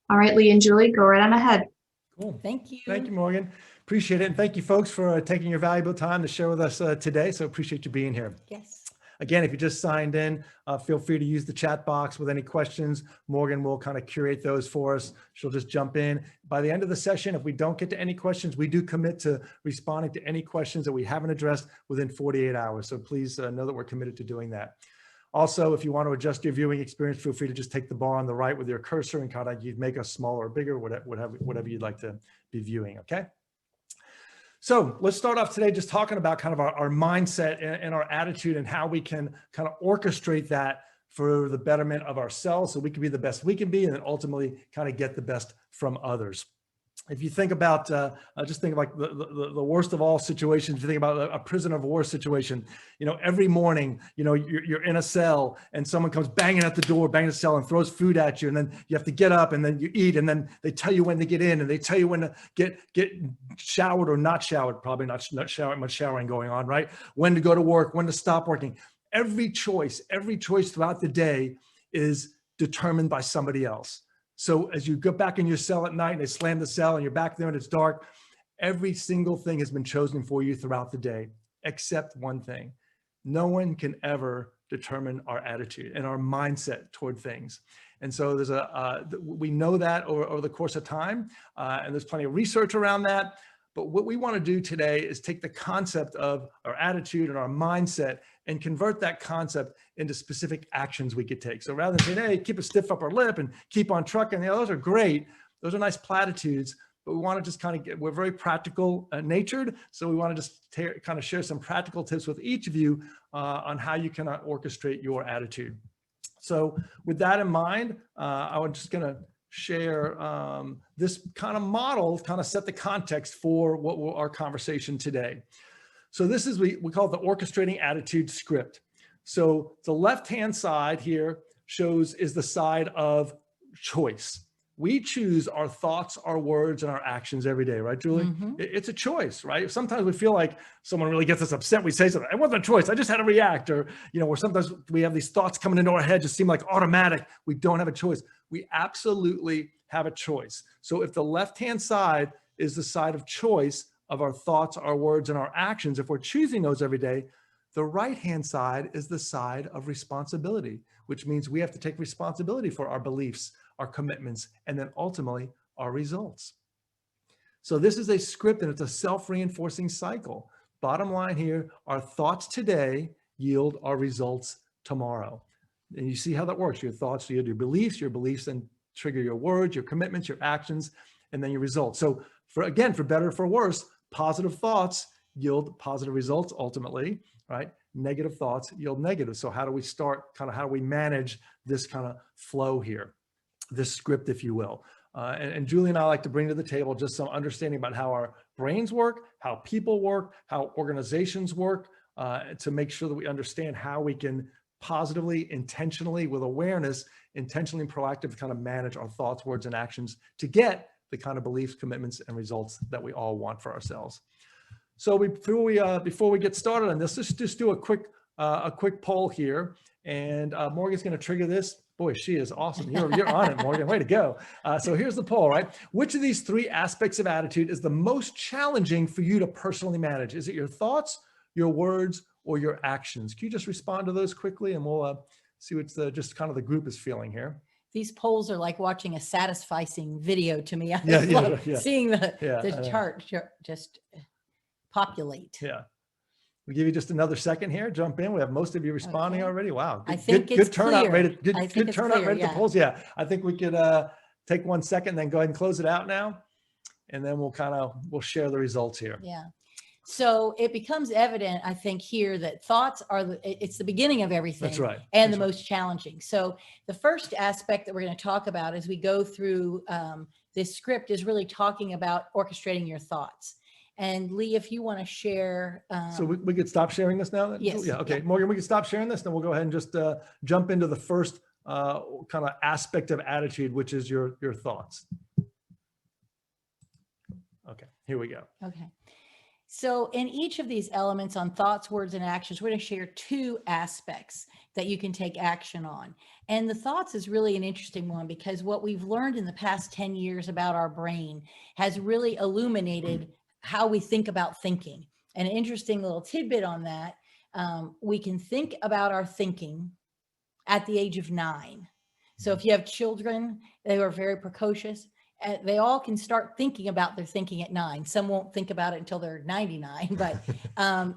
All right, Lee and Julie, go right on ahead. Cool. Thank you. Thank you, Morgan. Appreciate it. And thank you folks for taking your valuable time to share with us today. So appreciate you being here. Yes. Again, if you just signed in, feel free to use the chat box with any questions. Morgan will kind of curate those for us. She'll just jump in. By the end of the session, if we don't get to any questions, we do commit to responding to any questions that we haven't addressed within 48 hours. So please know that we're committed to doing that. Also, if you want to adjust your viewing experience, feel free to just take the bar on the right with your cursor and kind of you'd make us smaller or bigger, whatever you'd like to be viewing, okay? So let's start off today just talking about kind of our mindset and our attitude and how we can kind of orchestrate that for the betterment of ourselves so we can be the best we can be and then ultimately kind of get the best from others. If you think about, just think of like the worst of all situations, if you think about a prisoner of war situation, you know, every morning, you know, you're in a cell and someone comes banging at the door, banging the cell and throws food at you. And then you have to get up and then you eat. And then they tell you when to get in and they tell you when to get showered or not showered, probably not showering, much showering going on, right? When to go to work, when to stop working. Every choice throughout the day is determined by somebody else. So as you go back in your cell at night and they slam the cell and you're back there and it's dark, every single thing has been chosen for you throughout the day, except one thing. No one can ever determine our attitude and our mindset toward things. And so there's we know that over the course of time, and there's plenty of research around that. But what we want to do today is take the concept of our attitude and our mindset and convert that concept into specific actions we could take. So rather than saying, hey, keep a stiff upper lip and keep on trucking, those are great. Those are nice platitudes, but we want to just kind of we're very practical natured. So we want to just kind of share some practical tips with each of you on how you can orchestrate your attitude. So with that in mind, I'm just going to share this kind of model, kind of set the context for our conversation today. So this is, we call it the orchestrating attitude script. So the left-hand side here is the side of choice. We choose our thoughts, our words, and our actions every day, right, Julie? Mm-hmm. It's a choice, right? Sometimes we feel like someone really gets us upset. We say something, it wasn't a choice, I just had to react. Or, you know, or sometimes we have these thoughts coming into our head, just seem like automatic. We don't have a choice. We absolutely have a choice. So if the left-hand side is the side of choice of our thoughts, our words, and our actions, if we're choosing those every day, the right-hand side is the side of responsibility, which means we have to take responsibility for our beliefs, our commitments, and then ultimately our results. So this is a script and it's a self-reinforcing cycle. Bottom line here, our thoughts today yield our results tomorrow. And you see how that works. Your thoughts yield your beliefs then trigger your words, your commitments, your actions, and then your results. So for better or for worse, positive thoughts yield positive results ultimately, right? Negative thoughts yield negative. So how do we start, how do we manage this kind of flow here, this script, if you will? And Julie and I like to bring to the table just some understanding about how our brains work, how people work, how organizations work, to make sure that we understand how we can positively, intentionally, with awareness, intentionally and proactive kind of manage our thoughts, words, and actions to get the kind of beliefs, commitments, and results that we all want for ourselves. So before we get started on this, let's just do a quick poll here. And Morgan's going to trigger this. Boy, she is awesome. You're on it, Morgan. Way to go. So here's the poll, right? Which of these three aspects of attitude is the most challenging for you to personally manage? Is it your thoughts, your words, or your actions? Can you just respond to those quickly, and we'll see what just kind of the group is feeling here. These polls are like watching a satisfying video to me. I love seeing the chart just populate. Yeah. We'll give you just another second here. Jump in. We have most of you responding already. Wow. I think good turnout rate. Good turnout rate at the polls. Yeah. I think we could take 1 second, then go ahead and close it out now. And then we'll share the results here. Yeah. So it becomes evident, I think, here that thoughts are it's the beginning of everything. That's right. And the most challenging. So the first aspect that we're going to talk about as we go through this script is really talking about orchestrating your thoughts. And Lee, if you want to share. So we could stop sharing this now? Then? Yes. Yeah. Okay. Yeah. Morgan, we can stop sharing this. Then we'll go ahead and just jump into the first kind of aspect of attitude, which is your thoughts. Okay. Here we go. Okay. So in each of these elements on thoughts, words, and actions, we're going to share two aspects that you can take action on. And the thoughts is really an interesting one because what we've learned in the past 10 years about our brain has really illuminated how we think about thinking. An interesting little tidbit on that, we can think about our thinking at the age of 9. So if you have children, they are very precocious. They all can start thinking about their thinking at 9. Some won't think about it until they're 99, but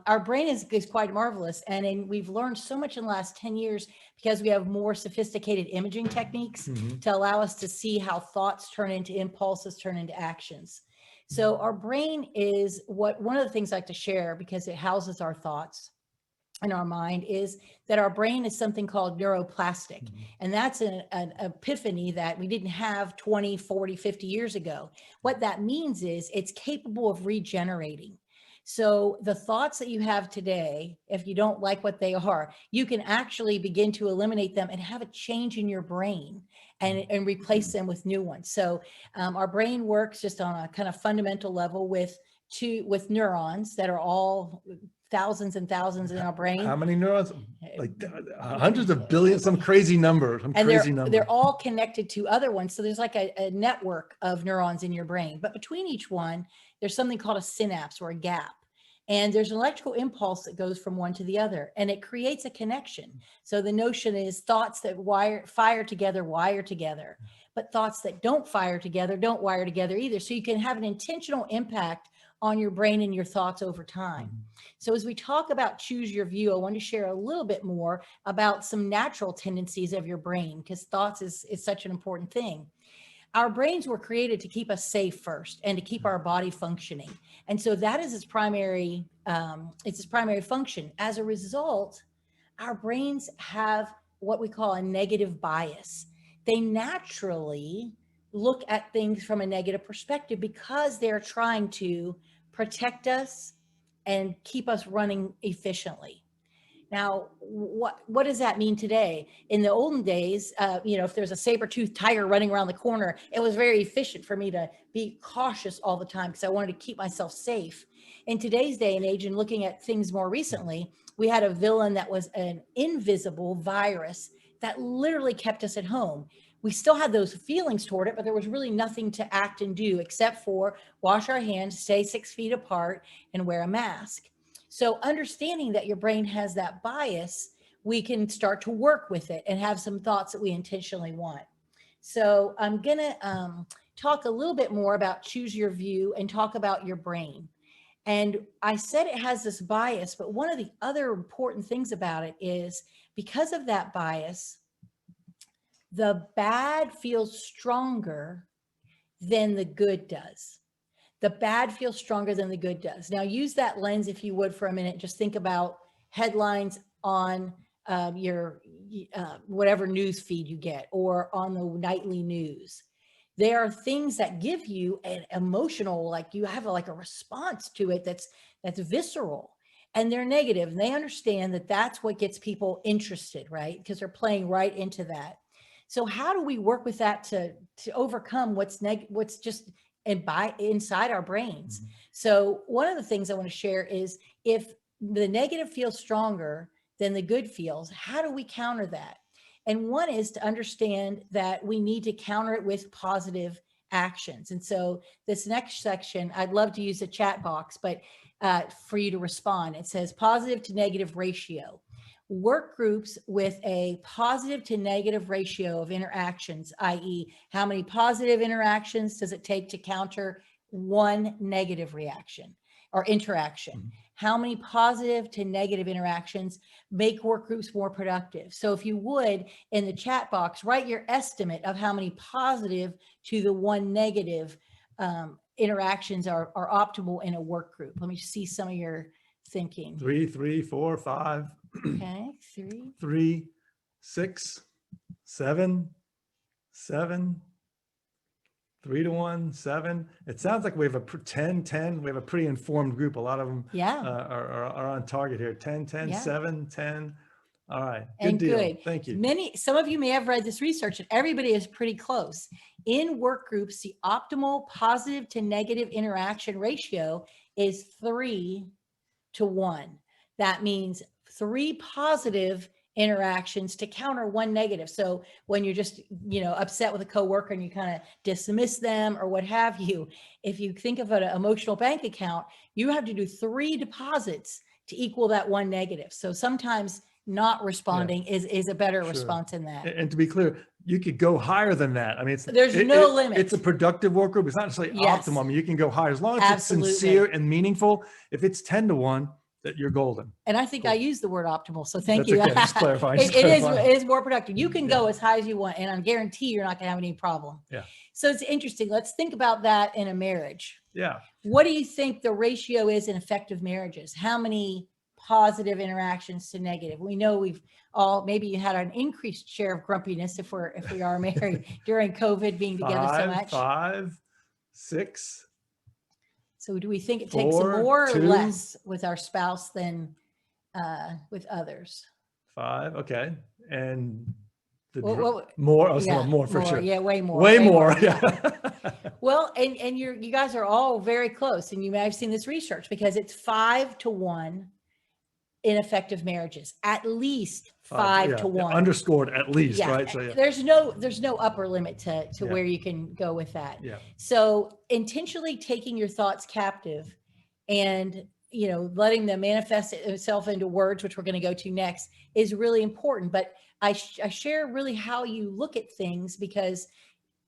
our brain is quite marvelous. And we've learned so much in the last 10 years because we have more sophisticated imaging techniques to allow us to see how thoughts turn into impulses, turn into actions. So our brain is one of the things I like to share because it houses our thoughts in our mind is that our brain is something called neuroplastic. And that's an epiphany that we didn't have 20, 40, 50 years ago. What that means is it's capable of regenerating. So the thoughts that you have today, if you don't like what they are, you can actually begin to eliminate them and have a change in your brain and replace them with new ones. So our brain works just on a kind of fundamental level with neurons that are all thousands and thousands in our brain. How many neurons? Like hundreds of billions, some crazy number. They're all connected to other ones. So there's like a network of neurons in your brain. But between each one, there's something called a synapse or a gap. And there's an electrical impulse that goes from one to the other, and it creates a connection. So the notion is thoughts that fire together, wire together. But thoughts that don't fire together, don't wire together either. So you can have an intentional impact on your brain and your thoughts over time. So as we talk about choose your view, I want to share a little bit more about some natural tendencies of your brain because thoughts is such an important thing. Our brains were created to keep us safe first and to keep our body functioning. And so that is its primary function. As a result, our brains have what we call a negative bias. They naturally look at things from a negative perspective because they're trying to protect us and keep us running efficiently. Now, what does that mean today? In the olden days, if there's a saber-toothed tiger running around the corner, it was very efficient for me to be cautious all the time because I wanted to keep myself safe. In today's day and age, and looking at things more recently, we had a villain that was an invisible virus that literally kept us at home. We still had those feelings toward it, but there was really nothing to act and do except for wash our hands, stay 6 feet apart, and wear a mask. So understanding that your brain has that bias, we can start to work with it and have some thoughts that we intentionally want. So I'm going to talk a little bit more about choose your view and talk about your brain. And I said it has this bias, but one of the other important things about it is because of that bias, the bad feels stronger than the good does. The bad feels stronger than the good does. Now use that lens, if you would, for a minute. Just think about headlines on your whatever news feed you get or on the nightly news. There are things that give you an emotional, like you have a response to it that's visceral, and they're negative. And they understand that that's what gets people interested, right? Because they're playing right into that. So how do we work with that to overcome what's just inside our brains? So one of the things I want to share is if the negative feels stronger than the good feels, how do we counter that? And one is to understand that we need to counter it with positive actions. And so this next section, I'd love to use the chat box, but for you to respond, it says positive to negative ratio. Work groups with a positive to negative ratio of interactions, i.e. how many positive interactions does it take to counter one negative reaction or interaction? How many positive to negative interactions make work groups more productive? So if you would, in the chat box, write your estimate of how many positive to the one negative interactions are optimal in a work group. Let me see some of your thinking. 3, 4, 5. Okay, 3, 6, 7, 3 to 1, 7. It sounds like we have a 10. We have a pretty informed group. A lot of them are on target here. 10, 7, 10. All right. Good deal. Good. Thank you. Some of you may have read this research and everybody is pretty close. In work groups, the optimal positive to negative interaction ratio is 3-1. That means 3 positive interactions to counter 1 negative. So when you're just, upset with a coworker and you kind of dismiss them or what have you, if you think of an emotional bank account, you have to do 3 deposits to equal that 1 negative. So sometimes not responding is a better response in that. And to be clear, you could go higher than that. I mean, there's no limit. It's a productive work group. It's not necessarily optimum. You can go higher as long as it's sincere and meaningful. If it's 10-1, that you're golden. And I think I use the word optimal. So thank you. Okay. Just clarifying. It is more productive. You can go as high as you want, and I guarantee you're not going to have any problem. Yeah. So it's interesting. Let's think about that in a marriage. Yeah. What do you think the ratio is in effective marriages? How many positive interactions to negative? We know maybe you had an increased share of grumpiness if we are married during COVID, being together so much. 5, 6. So do we think it takes 4, more 2, or less with our spouse than with others? 5. Okay. And more for sure. Yeah, way more. Way more. Yeah. Well, and you guys are all very close, and you may have seen this research because it's 5-1 in effective marriages, at least 5-1. Underscored at least, right? So there's no upper limit to where you can go with that. Yeah. So intentionally taking your thoughts captive and letting them manifest itself into words, which we're going to go to next, is really important. But I share really how you look at things, because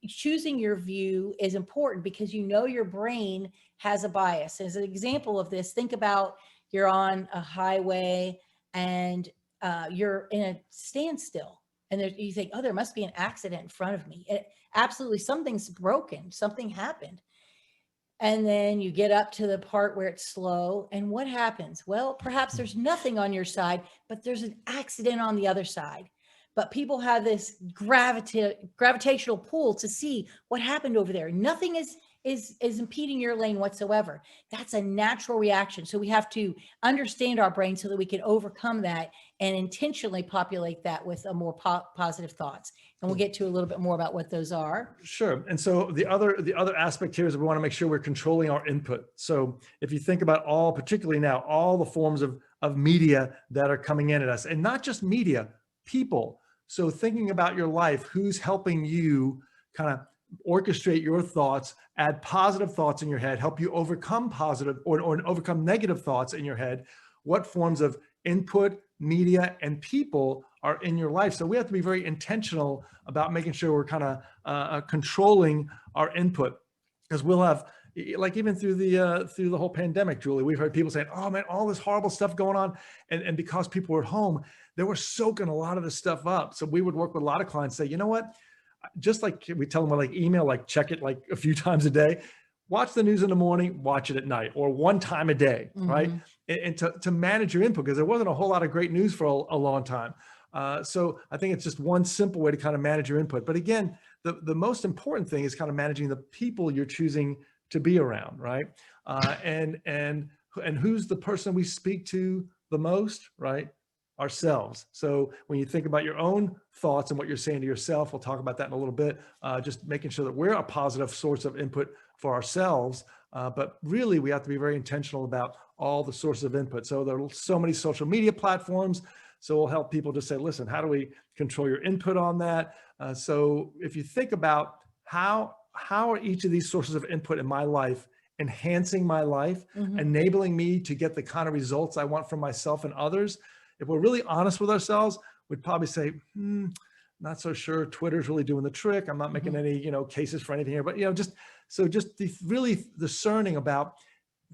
choosing your view is important, because your brain has a bias. As an example of this, think about you're on a highway and you're in a standstill, and you think, oh, there must be an accident in front of me. Absolutely, something's broken, something happened. And then you get up to the part where it's slow, and what happens? Well, perhaps there's nothing on your side, but there's an accident on the other side. But people have this gravitational pull to see what happened over there. Nothing is impeding your lane whatsoever. That's a natural reaction. So we have to understand our brain so that we can overcome that and intentionally populate that with a more positive thoughts. And we'll get to a little bit more about what those are. Sure. And so the other aspect here is we want to make sure we're controlling our input. So if you think about particularly now, all the forms of media that are coming in at us, and not just media, people. So thinking about your life, who's helping you kind of orchestrate your thoughts, add positive thoughts in your head, help you overcome positive or overcome negative thoughts in your head. What forms of input, media, and people are in your life? So we have to be very intentional about making sure we're kind of controlling our input, because we'll have, like, even through the whole pandemic, Julie, we've heard people saying, oh man, all this horrible stuff going on. And because people were at home, they were soaking a lot of this stuff up. So we would work with a lot of clients, say, you know what? Just like we tell them, like, email, like, check it like a few times a day, watch the news in the morning, watch it at night, or one time a day, right? And to manage your input, because there wasn't a whole lot of great news for a long time. So I think it's just one simple way to kind of manage your input. But again, the most important thing is kind of managing the people you're choosing to be around, right? And who's the person we speak to the most, right? Ourselves. So when you think about your own thoughts and what you're saying to yourself, we'll talk about that in a little bit, just making sure that we're a positive source of input for ourselves. But really, we have to be very intentional about all the sources of input. So there are so many social media platforms. So we'll help people just say, listen, how do we control your input on that? So if you think about how are each of these sources of input in my life enhancing my life, enabling me to get the kind of results I want from myself and others, if we're really honest with ourselves, we'd probably say, not so sure Twitter's really doing the trick. I'm not making any, cases for anything here, but, just really discerning about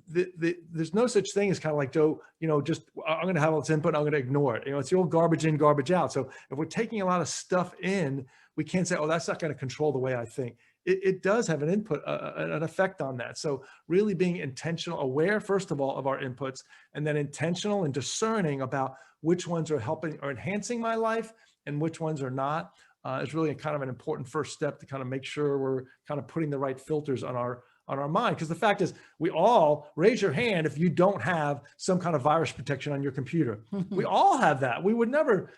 there's no such thing as kind of like, Joe, just, I'm going to have all this input, I'm going to ignore it. It's the old garbage in, garbage out. So if we're taking a lot of stuff in, we can't say, oh, that's not going to control the way I think. It does have an input, an effect on that. So really being intentional, aware, first of all, of our inputs, and then intentional and discerning about which ones are helping or enhancing my life and which ones are not, is really kind of an important first step to kind of make sure we're kind of putting the right filters on our mind. Because the fact is, we all, raise your hand if you don't have some kind of virus protection on your computer. We all have that. We would never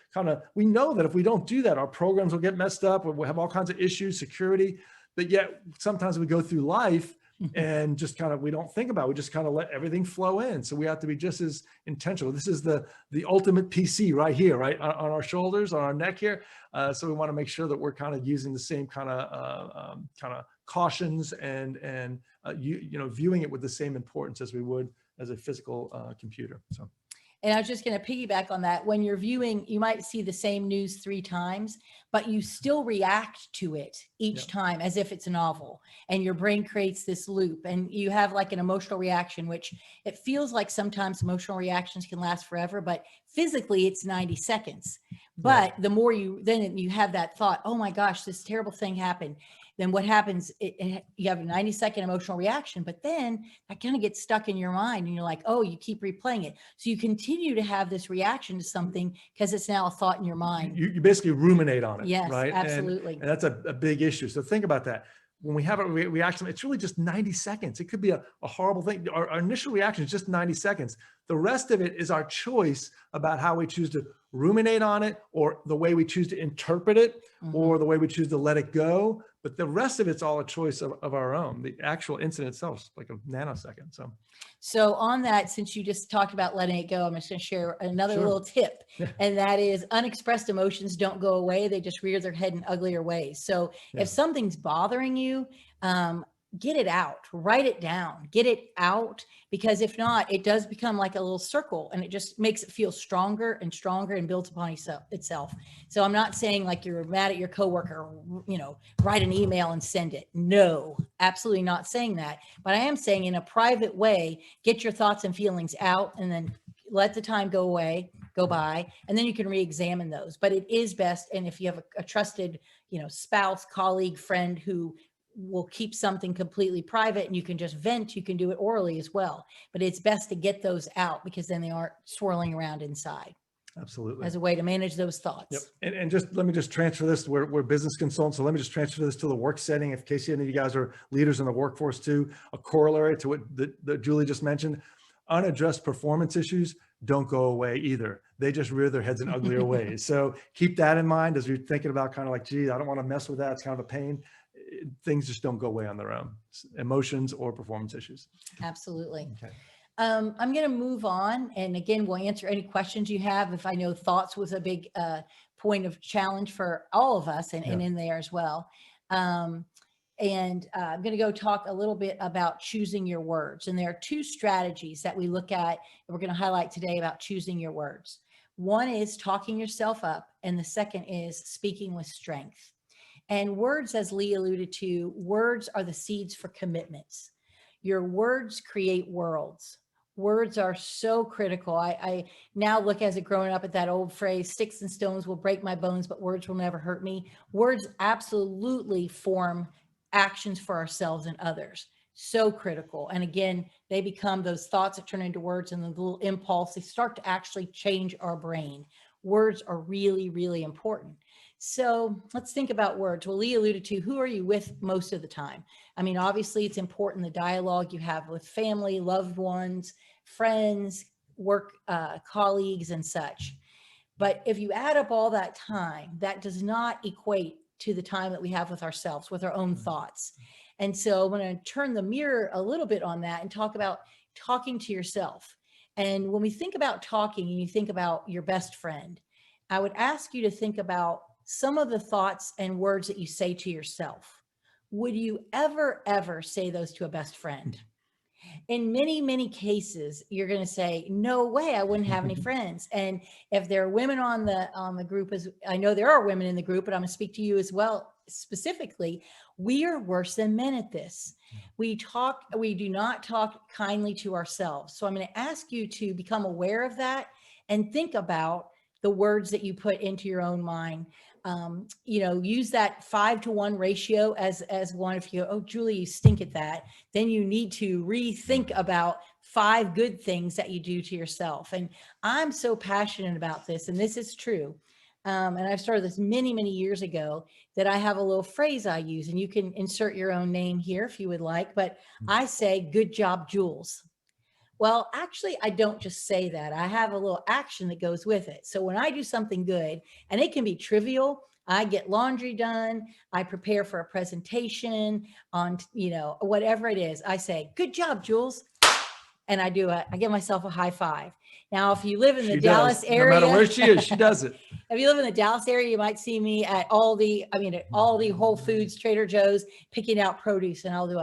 we know that if we don't do that, our programs will get messed up, we'll have all kinds of issues, security. But yet sometimes we go through life and just kind of, we don't think about it. We just kind of let everything flow in. So we have to be just as intentional. This is the ultimate PC right here, right on our shoulders, on our neck here. So we want to make sure that we're kind of using the same kind of cautions and viewing it with the same importance as we would as a physical computer. So. And I was just going to piggyback on that. When you're viewing, you might see the same news 3 times, but you still react to it each time as if it's a novel, and your brain creates this loop, and you have like an emotional reaction, which it feels like sometimes emotional reactions can last forever, but physically it's 90 seconds. But the more then you have that thought, oh my gosh, this terrible thing happened. Then what happens, you have a 90-second emotional reaction, but then that kind of gets stuck in your mind and you're like, oh, you keep replaying it. So you continue to have this reaction to something because it's now a thought in your mind. You basically ruminate on it, yes, right? Absolutely. And that's a big issue. So think about that. When we have a reaction, it's really just 90 seconds. It could be a horrible thing. Our initial reaction is just 90 seconds. The rest of it is our choice about how we choose to ruminate on it, or the way we choose to interpret it, or the way we choose to let it go. But the rest of it's all a choice of our own. The actual incident itself is like a nanosecond. So on that, since you just talked about letting it go, I'm just going to share another little tip. And that is, unexpressed emotions don't go away. They just rear their head in uglier ways. So if something's bothering you, get it out, write it down, get it out, because if not, it does become like a little circle, and it just makes it feel stronger and stronger and builds upon itself. So I'm not saying like you're mad at your coworker, write an email and send it. No, absolutely not saying that. But I am saying, in a private way, get your thoughts and feelings out, and then let the time go by, and then you can re-examine those. But it is best, and if you have a trusted, spouse, colleague, friend who will keep something completely private and you can just vent, you can do it orally as well. But it's best to get those out, because then they aren't swirling around inside. Absolutely. As a way to manage those thoughts. Yep. And just let me just transfer this. We're business consultants, so let me just transfer this to the work setting. In case any of you guys are leaders in the workforce too, a corollary to what that Julie just mentioned, unaddressed performance issues don't go away either. They just rear their heads in uglier ways. So keep that in mind as you're thinking about kind of like, gee, I don't want to mess with that. It's kind of a pain. Things just don't go away on their own, emotions or performance issues. Absolutely. Okay. I'm going to move on. And again, we'll answer any questions you have. If I know thoughts was a big point of challenge for all of us, and in there as well. I'm going to go talk a little bit about choosing your words. And there are 2 strategies that we look at that we're going to highlight today about choosing your words. One is talking yourself up, and the second is speaking with strength. And words, as Lee alluded to, words are the seeds for commitments. Your words create worlds. Words are so critical. I now look, as a growing up, at that old phrase, sticks and stones will break my bones, but words will never hurt me. Words absolutely form actions for ourselves and others. So critical. And again, they become those thoughts that turn into words, and the little impulse, they start to actually change our brain. Words are really, really important. So let's think about words. Well, Lee alluded to, who are you with most of the time? I mean, obviously it's important, the dialogue you have with family, loved ones, friends, work colleagues, and such. But if you add up all that time, that does not equate to the time that we have with ourselves, with our own thoughts. And so I'm going to turn the mirror a little bit on that and talk about talking to yourself. And when we think about talking, and you think about your best friend, I would ask you to think about some of the thoughts and words that you say to yourself. Would you ever say those to a best friend? In many, many cases, you're going to say, no way, I wouldn't have any friends. And if there are women on the group, as I know there are women in the group, but I'm going to speak to you as well, specifically, we are worse than men at this. We do not talk kindly to ourselves. So I'm going to ask you to become aware of that and think about the words that you put into your own mind. Use that 5-to-1 ratio as one. If you go, oh, Julie, you stink at that, then you need to rethink about 5 good things that you do to yourself. And I'm so passionate about this, and this is true. And I've started this many, many years ago, that I have a little phrase I use, and you can insert your own name here if you would like, but I say, good job, Jules. Well, actually, I don't just say that. I have a little action that goes with it. So when I do something good, and it can be trivial, I get laundry done. I prepare for a presentation on, whatever it is. I say, good job, Jules. And I give myself a high five. Now, if you live in the Dallas area, no matter where she is, she does it. If you live in the Dallas area, you might see me at Aldi, Whole Foods, Trader Joe's, picking out produce, and I'll do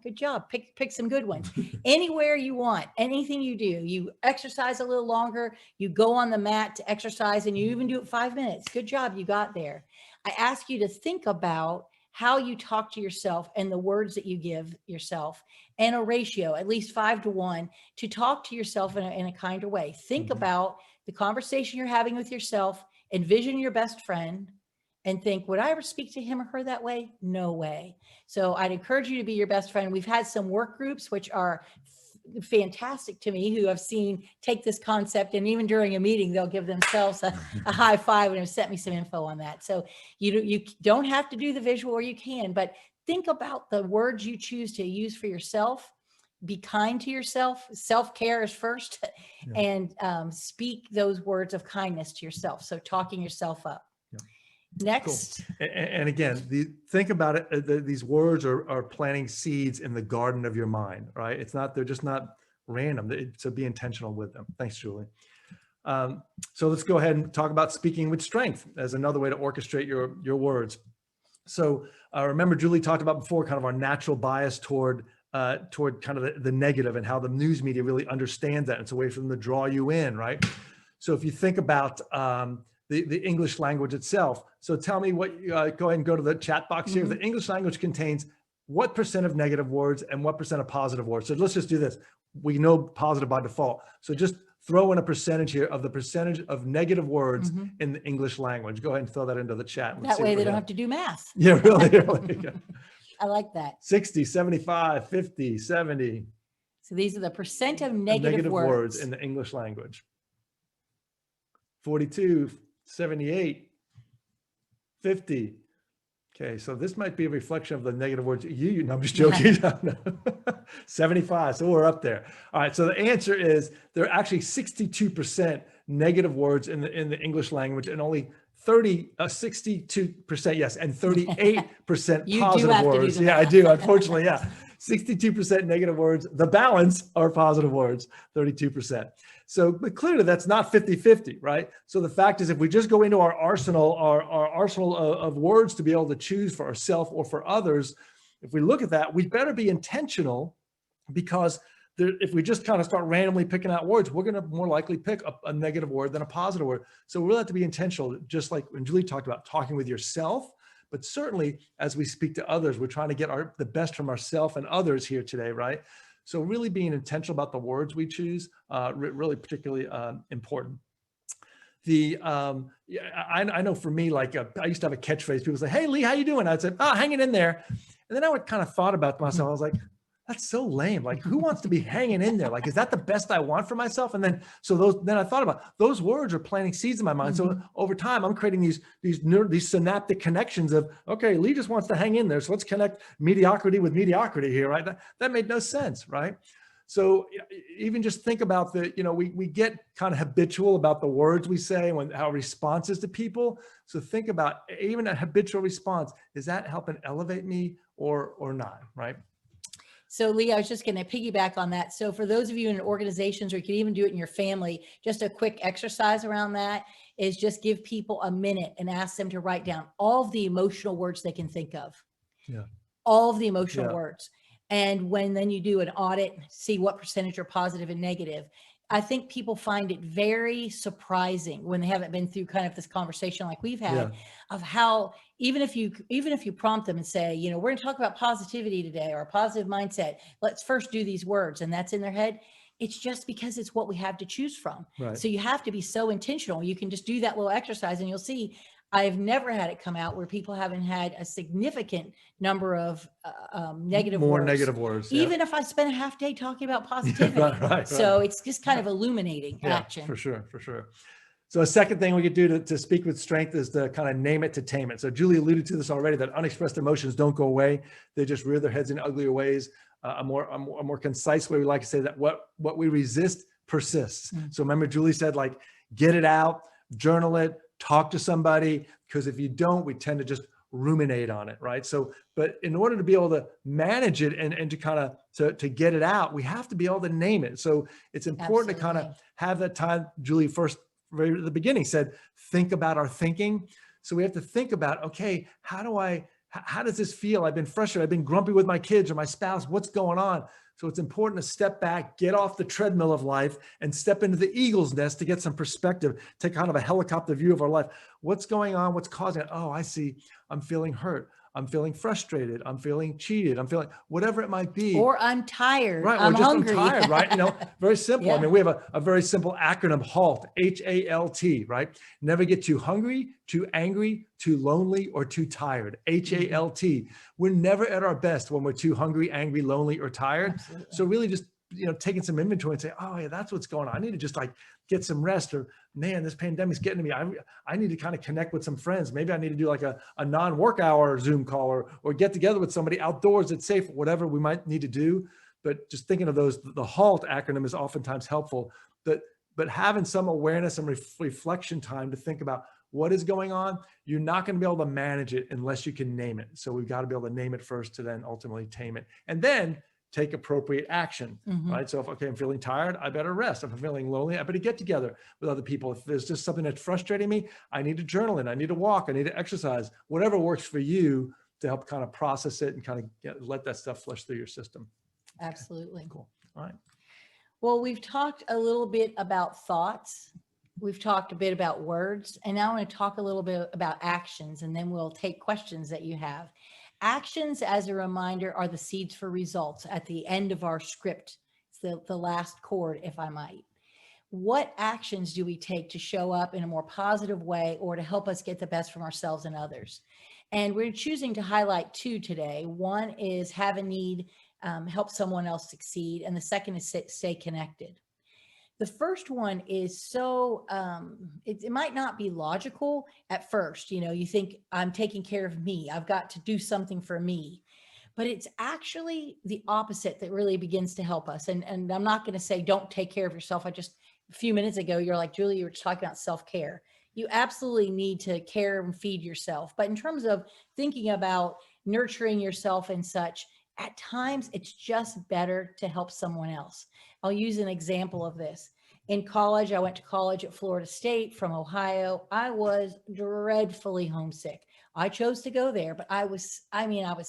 good job. Pick some good ones. Anywhere you want, anything you do, you exercise a little longer, you go on the mat to exercise, and you even do it 5 minutes. Good job. You got there. I ask you to think about how you talk to yourself and the words that you give yourself, and a ratio, at least 5 to 1, to talk to yourself in a kinder way. Think about the conversation you're having with yourself, envision your best friend, and think, would I ever speak to him or her that way? No way. So I'd encourage you to be your best friend. We've had some work groups, which are fantastic to me, who I've seen take this concept, and even during a meeting, they'll give themselves a high five and have sent me some info on that. So you don't have to do the visual, or you can, but think about the words you choose to use for yourself. Be kind to yourself. Self-care is first, and speak those words of kindness to yourself. So talking yourself up. Next. Cool. And again, think about it. These words are planting seeds in the garden of your mind, right? They're just not random. So be intentional with them. Thanks, Julie. So let's go ahead and talk about speaking with strength as another way to orchestrate your words. So remember, Julie talked about before kind of our natural bias toward kind of the negative, and how the news media really understands that. It's a way for them to draw you in, right? So if you think about the English language itself. So tell me go ahead and go to the chat box here. The English language contains what % of negative words and what % of positive words? So let's just do this. We know positive by default. So just throw in a percentage here of the percentage of negative words in the English language. Go ahead and throw that into the chat. That way they don't have to do math. Yeah, really. Yeah. I like that. 60, 75, 50, 70. So these are the % of negative words in the English language. 42, 78, 50. Okay, so this might be a reflection of the negative words you no, I'm just joking. 75, so we're up there. All right, so the answer is there are actually 62% negative words in the English language, and only 62%, yes, and 38% positive words. Yeah, I do, unfortunately, yeah. 62% negative words. The balance are positive words, 32%. So, but clearly that's not 50-50, right? So the fact is, if we just go into our arsenal of words to be able to choose for ourselves or for others, if we look at that, we better be intentional, because if we just kind of start randomly picking out words, we're going to more likely pick a negative word than a positive word. So we really have to be intentional, just like when Julie talked about talking with yourself, but certainly as we speak to others, we're trying to get the best from ourselves and others here today, right? So really being intentional about the words we choose, really particularly important. I know for me, like I used to have a catchphrase. People say, "Hey, Lee, how you doing?" I'd say, "Oh, hanging in there." And then I would kind of thought about myself. I was like, that's so lame. Like, who wants to be hanging in there? Like, is that the best I want for myself? And then, then I thought about those words are planting seeds in my mind. So over time, I'm creating these synaptic connections of, okay, Lee just wants to hang in there. So let's connect mediocrity with mediocrity here, right? That made no sense, right? So even just think about we get kind of habitual about the words we say and our responses to people. So think about even a habitual response. Is that helping elevate me or not, right? So Lee, I was just going to piggyback on that. So for those of you in organizations, or you can even do it in your family, just a quick exercise around that is just give people a minute and ask them to write down all of the emotional words they can think of. Yeah. All of the emotional words. And then you do an audit, see what percentage are positive and negative. I think people find it very surprising when they haven't been through kind of this conversation like we've had of how, even if you prompt them and say, we're going to talk about positivity today or a positive mindset, let's first do these words, and that's in their head. It's just because it's what we have to choose from. Right. So you have to be so intentional. You can just do that little exercise and you'll see. I've never had it come out where people haven't had a significant number of negative words. Even if I spend a half day talking about positivity. right. So it's just kind of illuminating action. For sure. So a second thing we could do to speak with strength is to kind of name it to tame it. So Julie alluded to this already, that unexpressed emotions don't go away. They just rear their heads in uglier ways. A more concise way we like to say that what we resist persists. So remember Julie said, like, get it out, journal it, talk to somebody, because if you don't, we tend to just ruminate on it, right? So, but in order to be able to manage it and to kind of to get it out, we have to be able to name it. So it's important to kind of Absolutely. have that time. Julie first, right at the beginning, said, think about our thinking. So we have to think about, okay, how does this feel? I've been frustrated. I've been grumpy with my kids or my spouse. What's going on? So it's important to step back, get off the treadmill of life and step into the eagle's nest to get some perspective, take kind of a helicopter view of our life. What's going on? What's causing it? Oh, I see. I'm feeling hurt. I'm feeling frustrated. I'm feeling cheated. I'm feeling whatever it might be. Or I'm tired. Right. I'm Or just hungry. I'm tired, right? You know, very simple. I Yeah. mean, we have a very simple acronym, HALT, H-A-L-T, right? Never get too hungry, too angry, too lonely, or too tired. H-A-L-T. We're never at our best when we're too hungry, angry, lonely, or tired. Absolutely. So really just, taking some inventory and say, oh yeah, that's what's going on. I need to just get some rest, or man, this pandemic's getting to me. I need to kind of connect with some friends. Maybe I need to do like a non-work hour Zoom call or get together with somebody outdoors that's safe, whatever we might need to do. But just thinking of those, the HALT acronym is oftentimes helpful, but having some awareness and reflection time to think about what is going on. You're not going to be able to manage it unless you can name it. So we've got to be able to name it first to then ultimately tame it. And then take appropriate action, right? So if, okay, I'm feeling tired, I better rest. If I'm feeling lonely, I better get together with other people. If there's just something that's frustrating me, I need to journal in, I need to walk, I need to exercise, whatever works for you to help kind of process it and kind of let that stuff flush through your system. Absolutely. Cool. All right. Well, we've talked a little bit about thoughts. We've talked a bit about words, and now I want to talk a little bit about actions, and then we'll take questions that you have. Actions, as a reminder, are the seeds for results at the end of our script. It's the last chord, if I might. What actions do we take to show up in a more positive way or to help us get the best from ourselves and others? And we're choosing to highlight two today. One is have a need, help someone else succeed. And the second is stay connected. The first one is so, it might not be logical at first. You think I'm taking care of me. I've got to do something for me. But it's actually the opposite that really begins to help us. And I'm not going to say don't take care of yourself. A few minutes ago, you're like, Julie, you were talking about self-care. You absolutely need to care and feed yourself. But in terms of thinking about nurturing yourself and such, at times it's just better to help someone else. I'll use an example of this. In college, I went to college at Florida State from Ohio. I was dreadfully homesick. I chose to go there, but I was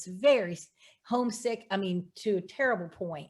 very homesick. To a terrible point.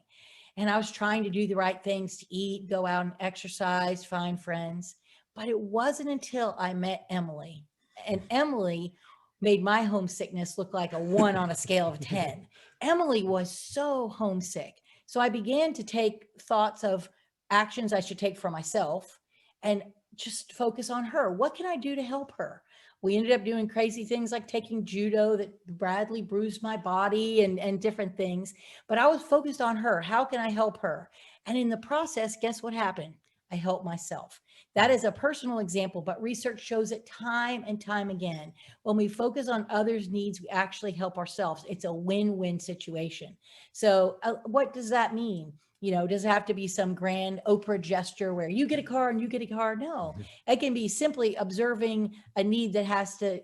And I was trying to do the right things to eat, go out and exercise, find friends. But it wasn't until I met Emily, and Emily made my homesickness look like a 1 on a scale of 10. Emily was so homesick. So I began to take thoughts of actions I should take for myself and just focus on her. What can I do to help her? We ended up doing crazy things like taking judo that Bradley bruised my body and different things. But I was focused on her. How can I help her? And in the process, guess what happened? I helped myself. That is a personal example, but research shows it time and time again. When we focus on others' needs, we actually help ourselves. It's a win-win situation. So what does that mean? Does it have to be some grand Oprah gesture where you get a car and you get a car? No, it can be simply observing a need that has to,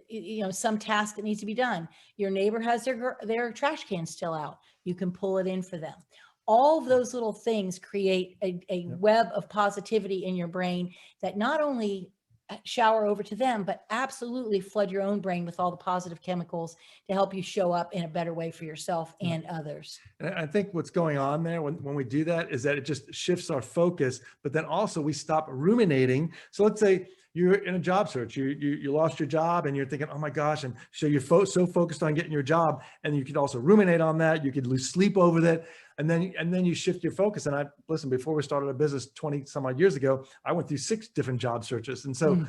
some task that needs to be done. Your neighbor has their trash can still out. You can pull it in for them. All of those little things create a web of positivity in your brain that not only shower over to them, but absolutely flood your own brain with all the positive chemicals to help you show up in a better way for yourself and others. And I think what's going on there when we do that is that it just shifts our focus, but then also we stop ruminating. So let's say you're in a job search, you lost your job and you're thinking, oh my gosh, and so you're so focused on getting your job, and you could also ruminate on that. You could lose sleep over that. And then you shift your focus. And listen, before we started a business 20 some odd years ago, I went through 6 different job searches. And so,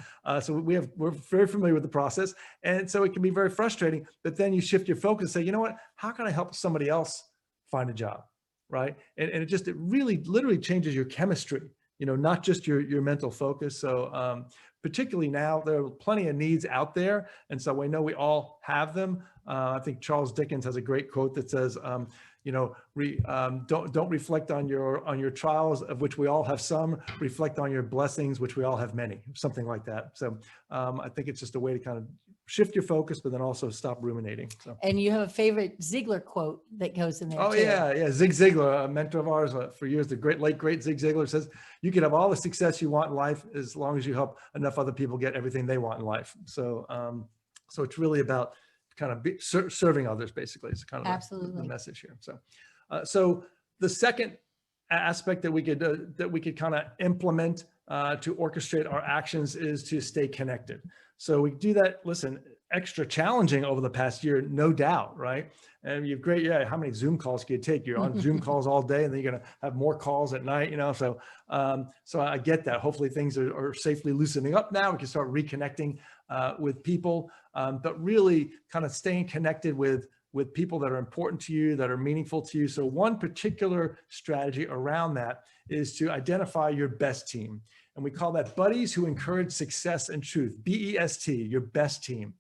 we're very familiar with the process. And so it can be very frustrating, but then you shift your focus and say, you know what, how can I help somebody else find a job? Right. And it really literally changes your chemistry, not just your mental focus. So, particularly now, there are plenty of needs out there. And so we know we all have them. I think Charles Dickens has a great quote that says, don't reflect on your trials, of which we all have some. Reflect on your blessings, which we all have many. Something like that. So I think it's just a way to kind of shift your focus, but then also stop ruminating. So. And you have a favorite Ziegler quote that goes in there. Oh, too. yeah. Zig Ziglar, a mentor of ours for years, the late great Zig Ziglar says, you can have all the success you want in life as long as you help enough other people get everything they want in life. So, so it's really about kind of serving others, basically. It's kind of Absolutely the message here. So, so the second aspect that we could kind of implement to orchestrate our actions is to stay connected. So we do that, listen, extra challenging over the past year, no doubt, right? And you've how many Zoom calls can you take? You're on Zoom calls all day, and then you're going to have more calls at night, So, so I get that. Hopefully things are safely loosening up now. We can start reconnecting with people, but really kind of staying connected with people that are important to you, that are meaningful to you. So one particular strategy around that is to identify your best team. And we call that buddies who encourage success and truth, BEST, your best team.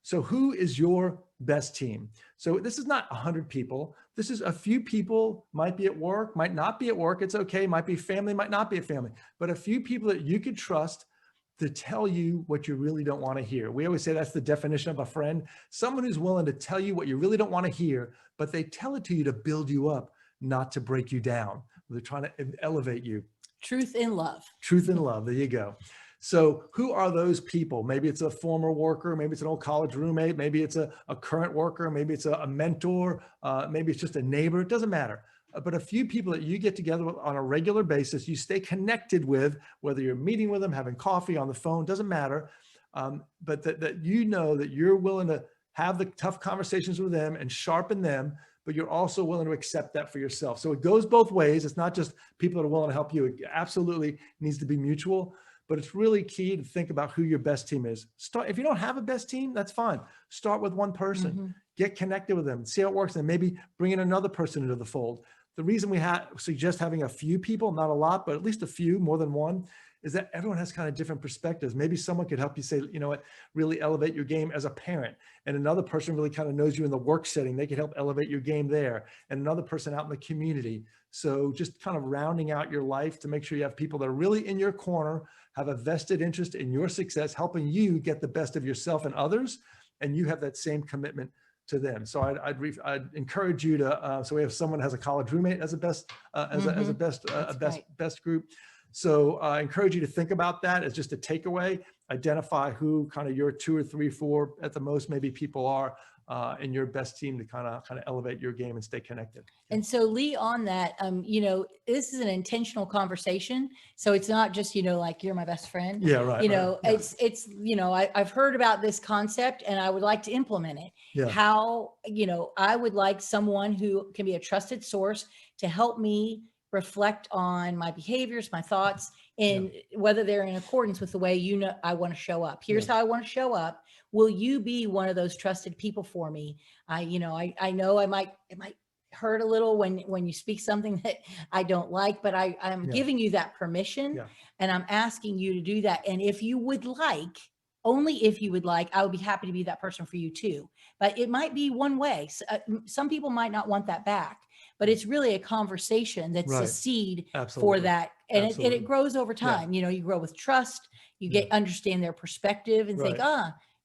So who is your best team? So this is not 100 people. This is a few people, might be at work, might not be at work. It's okay. Might be family, might not be a family, but a few people that you could trust to tell you what you really don't want to hear. We always say that's the definition of a friend. Someone who's willing to tell you what you really don't want to hear, but they tell it to you to build you up, not to break you down. They're trying to elevate you. Truth in love. Truth and love. There you go. So who are those people? Maybe it's a former worker. Maybe it's an old college roommate. Maybe it's a current worker. Maybe it's a mentor. Maybe it's just a neighbor. It doesn't matter. But a few people that you get together with on a regular basis, you stay connected with, whether you're meeting with them, having coffee, on the phone, doesn't matter. But that you know that you're willing to have the tough conversations with them and sharpen them, but you're also willing to accept that for yourself. So it goes both ways. It's not just people that are willing to help you. It absolutely needs to be mutual, but it's really key to think about who your best team is. If you don't have a best team, that's fine. Start with one person, get connected with them, see how it works, and maybe bring in another person into the fold. The reason we suggest having a few people, not a lot, but at least a few, more than one, is that everyone has kind of different perspectives. Maybe someone could help you say, you know what, really elevate your game as a parent. And another person really kind of knows you in the work setting. They can help elevate your game there. And another person out in the community. So just kind of rounding out your life to make sure you have people that are really in your corner, have a vested interest in your success, helping you get the best of yourself and others. And you have that same commitment to them. So I'd encourage you to, so we have someone has a college roommate as a best, best group. So I encourage you to think about that as just a takeaway, identify who kind of your 2 or 3, 4 at the most, maybe people are in your best team to kind of elevate your game and stay connected. And so Lee, on that, this is an intentional conversation. So it's not just, like you're my best friend. Yeah, right. It's, I've heard about this concept and I would like to implement it. Yeah. How, I would like someone who can be a trusted source to help me reflect on my behaviors, my thoughts, and whether they're in accordance with the way, I want to show up. Here's how I want to show up. Will you be one of those trusted people for me? I know it might hurt a little when you speak something that I don't like, but I'm giving you that permission and I'm asking you to do that. And if you would like, only if you would like, I would be happy to be that person for you too. But it might be one way. Some people might not want that back, but it's really a conversation that's a seed for that. And it grows over time. You grow with trust, you understand their perspective and think,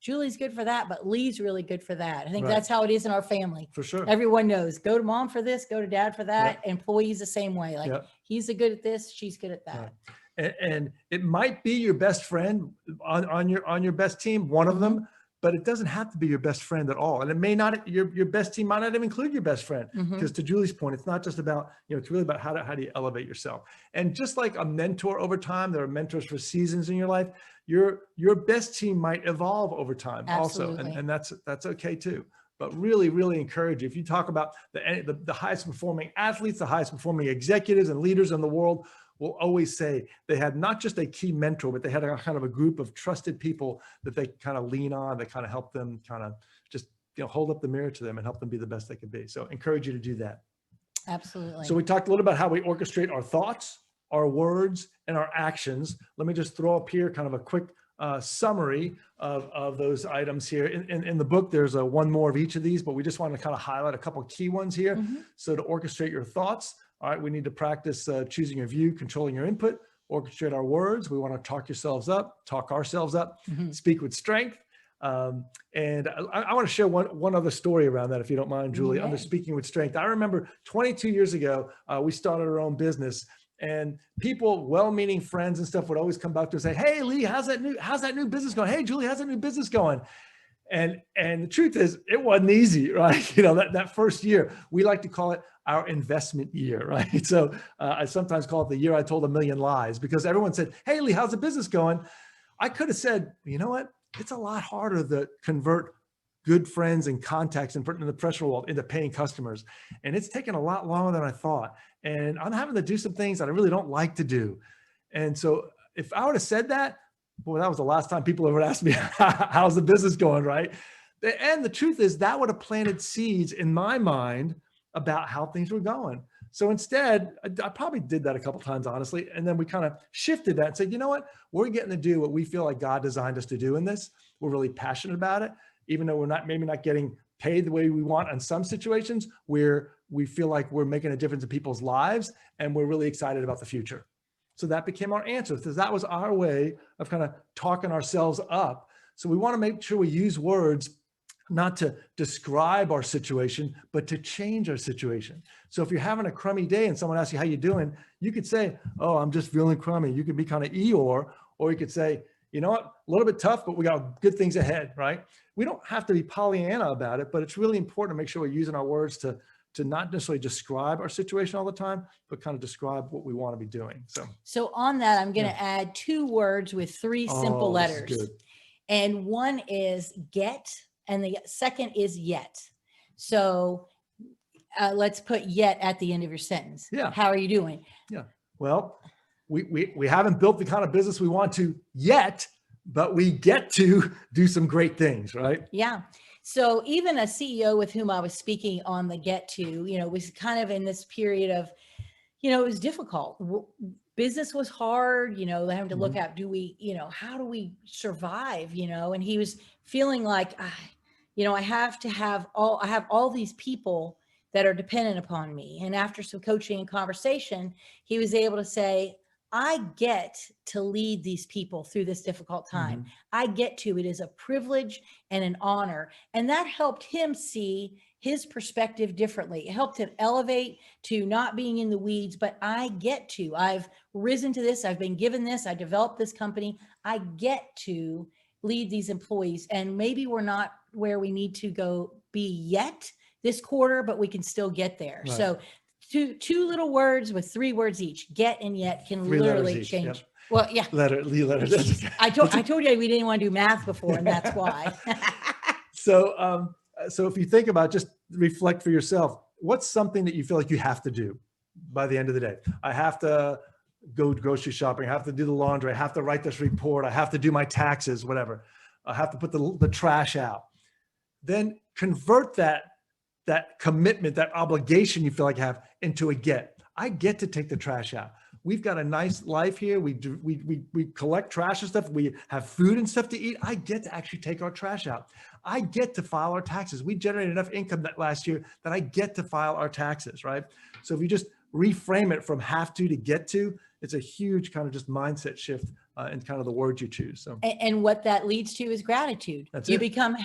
Julie's good for that, but Lee's really good for that. I think that's how it is in our family. For sure. Everyone knows, go to mom for this, go to dad for that. Employees the same way. Like he's good at this, she's good at that. And it might be your best friend on your best team, one of them, but it doesn't have to be your best friend at all. And it may not, your best team might not even include your best friend, because to Julie's point, it's not just about, it's really about how do you elevate yourself. And just like a mentor over time, there are mentors for seasons in your life. Your best team might evolve over time also. And that's okay too. But really, really encourage you. If you talk about the highest performing athletes, the highest performing executives and leaders in the world, will always say they had not just a key mentor, but they had a kind of a group of trusted people that they kind of lean on, that kind of help them kind of just, hold up the mirror to them and help them be the best they can be. So encourage you to do that. Absolutely. So we talked a little about how we orchestrate our thoughts, our words, and our actions. Let me just throw up here kind of a quick summary of those items here. In the book, there's one more of each of these, but we just want to kind of highlight a couple of key ones here. Mhm. So to orchestrate your thoughts, all right, we need to practice choosing your view, controlling your input, orchestrate our words. We want to talk ourselves up, Mhm. speak with strength. And I want to share one other story around that, if you don't mind, Julie, You under may. speaking with strength. I remember 22 years ago, we started our own business, and people, well-meaning friends and stuff, would always come back to us and say, "Hey, Lee, how's that new business going? Hey, Julie, how's that new business going?" And the truth is, it wasn't easy, right? You know, that first year, we like to call it our investment year, right? So I sometimes call it the year I told a million lies, because everyone said, "Hey, Lee, how's the business going?" I could have said, "You know what? It's a lot harder to convert good friends and contacts and put in the professional world into paying customers. And it's taken a lot longer than I thought. And I'm having to do some things that I really don't like to do." And so if I would have said that, boy, that was the last time people ever asked me, "How's the business going?" Right? And the truth is, that would have planted seeds in my mind about how things were going. So instead, I probably did that a couple of times, honestly. And then we kind of shifted that and said, "You know what? We're getting to do what we feel like God designed us to do in this. We're really passionate about it, even though we're maybe not getting paid the way we want in some situations, where we feel like we're making a difference in people's lives, and we're really excited about the future." So that became our answer, because that was our way of kind of talking ourselves up. So we want to make sure we use words not to describe our situation, but to change our situation. So if you're having a crummy day and someone asks you how you doing, you could say, "Oh, I'm just feeling crummy." You could be kind of Eeyore, or you could say, "You know what, a little bit tough, but we got good things ahead," right? We don't have to be Pollyanna about it, but it's really important to make sure we're using our words to not necessarily describe our situation all the time, but kind of describe what we want to be doing. So on that, I'm going to Yeah. add 2 words with 3 simple Oh, this is letters. good. And one is get, and the second is yet. So let's put yet at the end of your sentence. Yeah. How are you doing? Yeah. Well, we haven't built the kind of business we want to yet, but we get to do some great things, right? Yeah. So even a CEO with whom I was speaking on the get to, was kind of in this period of, it was difficult. Business was hard, having to look at, how do we survive, and he was feeling like, I have all these people that are dependent upon me. And after some coaching and conversation, he was able to say, "I get to lead these people through this difficult time. I get to, it is a privilege and an honor." And that helped him see his perspective differently. It helped him elevate to not being in the weeds, but I've risen to this. I've been given this. I developed this company. I get to lead these employees. And maybe we're not where we need to be yet this quarter, but we can still get there. Right. So two little words with 3 words each, get and yet, can 3 letters literally each, change. yep. Well, yeah. Letters. I told you we didn't want to do math before, and that's why. So if you think about, just reflect for yourself, what's something that you feel like you have to do by the end of the day? I have to go grocery shopping. I have to do the laundry. I have to write this report. I have to do my taxes, whatever. I have to put the trash out. Then convert that commitment, that obligation you feel like you have, into a get. I get to take the trash out. We've got a nice life here. We collect trash and stuff. We have food and stuff to eat. I get to actually take our trash out. I get to file our taxes. We generated enough income that last year that I get to file our taxes, right? So if you just reframe it from have to get to, it's a huge kind of just mindset shift in kind of the words you choose. So, and what that leads to is gratitude. You become,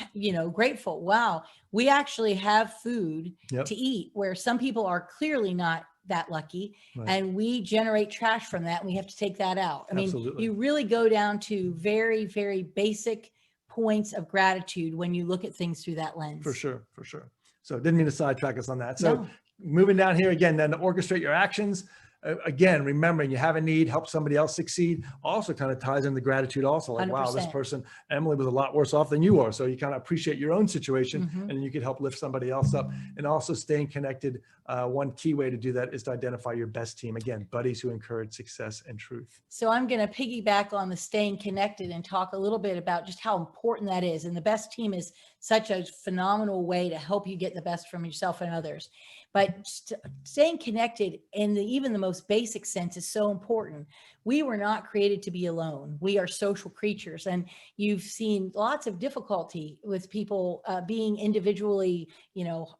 grateful. Wow, we actually have food to eat, where some people are clearly not that lucky. Right. And we generate trash from that, and we have to take that out. I mean, you really go down to very, very basic points of gratitude when you look at things through that lens. For sure. So didn't mean to sidetrack us on that. So moving down here again, then to orchestrate your actions. Again, remembering you have a need, help somebody else succeed, also kind of ties into gratitude also. Like, 100%. Wow, this person, Emily, was a lot worse off than you are. So you kind of appreciate your own situation, and you can help lift somebody else up. And also staying connected. One key way to do that is to identify your best team. Again, buddies who encourage success and truth. So I'm going to piggyback on the staying connected and talk a little bit about just how important that is. And the best team is such a phenomenal way to help you get the best from yourself and others. But staying connected in even the most basic sense is so important. We were not created to be alone. We are social creatures, and you've seen lots of difficulty with people being individually,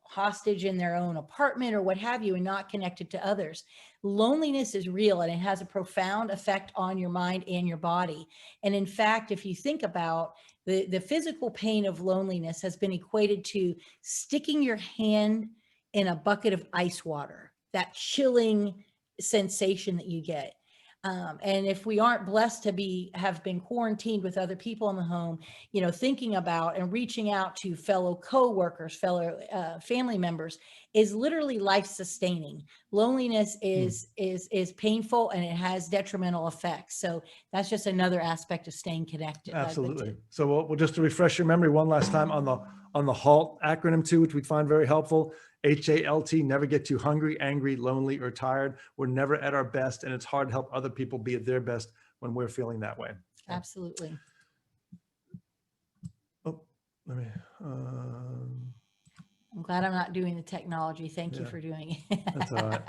hostage in their own apartment or what have you, and not connected to others. Loneliness is real, and it has a profound effect on your mind and your body. And in fact, if you think about the physical pain of loneliness has been equated to sticking your hand in a bucket of ice water, that chilling sensation that you get. And if we aren't blessed to have been quarantined with other people in the home, thinking about and reaching out to fellow coworkers, fellow family members is literally life sustaining. Loneliness is painful, and it has detrimental effects. So that's just another aspect of staying connected. Absolutely. So we'll just to refresh your memory one last time on the HALT acronym too, which we find very helpful. HALT, never get too hungry, angry, lonely, or tired. We're never at our best, and it's hard to help other people be at their best when we're feeling that way. Absolutely. Oh, let me. I'm glad I'm not doing the technology. Thank you for doing it. That's all right.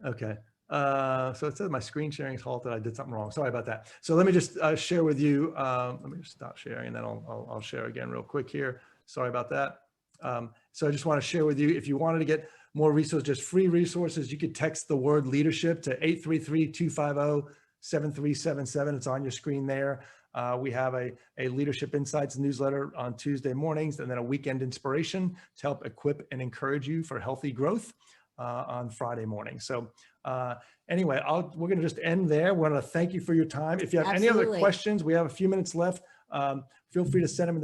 Okay. So it says my screen sharing is halted. I did something wrong. Sorry about that. So let me just share with you. Let me just stop sharing, and then I'll share again real quick here. Sorry about that. So I just want to share with you, if you wanted to get more resources, just free resources, you could text the word leadership to 833-250-7377. It's on your screen there. We have a Leadership Insights newsletter on Tuesday mornings, and then a weekend inspiration to help equip and encourage you for healthy growth on Friday morning. So anyway, we're going to just end there. We want to thank you for your time. If you have any other questions, we have a few minutes left. Feel free to send them in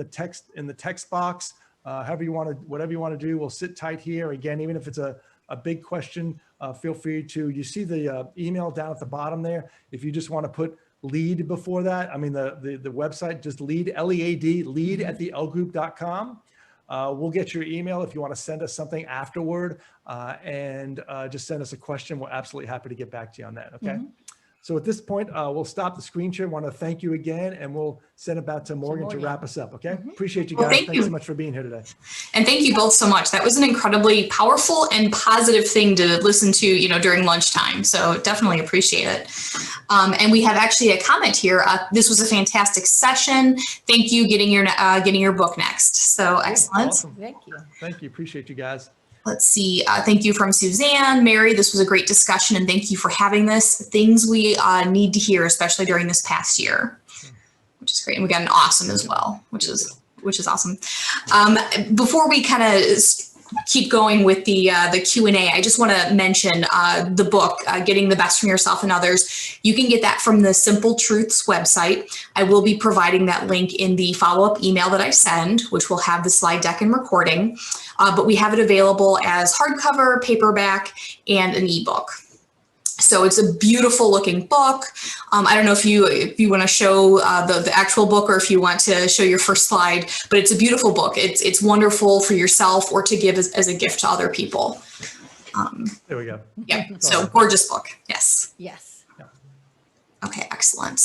the text box. However you want to, whatever you want to do, we'll sit tight here. Again, even if it's a big question, feel free to, you see the email down at the bottom there. If you just want to put lead before that, I mean, the website, just lead, L-E-A-D, lead at thelgroup.com. We'll get your email if you want to send us something afterward, and just send us a question. We're absolutely happy to get back to you on that. Okay. So at this point, we'll stop the screen share. I want to thank you again, and we'll send it back to Morgan to wrap us up. Okay. Appreciate you guys. Well, Thanks so much for being here today. And thank you both so much. That was an incredibly powerful and positive thing to listen to, during lunchtime. So definitely appreciate it. And we have actually a comment here. This was a fantastic session. Thank you. Getting your book next. So excellent. Awesome. Thank you. Thank you. Appreciate you guys. Let's see. Thank you from Suzanne. Mary, this was a great discussion, and thank you for having this. Things we need to hear, especially during this past year, which is great. And we got an awesome as well, which is awesome. Before we kind of keep going with the Q&A, I just want to mention the book, Getting the Best from Yourself and Others. You can get that from the Simple Truths website. I will be providing that link in the follow-up email that I send, which will have the slide deck and recording. But we have it available as hardcover, paperback, and an ebook. So it's a beautiful looking book. I don't know if you want to show the actual book, or if you want to show your first slide, but it's a beautiful book. It's wonderful for yourself or to give as a gift to other people. There we go. Yeah, so gorgeous book. Yes. Yes. Okay, excellent.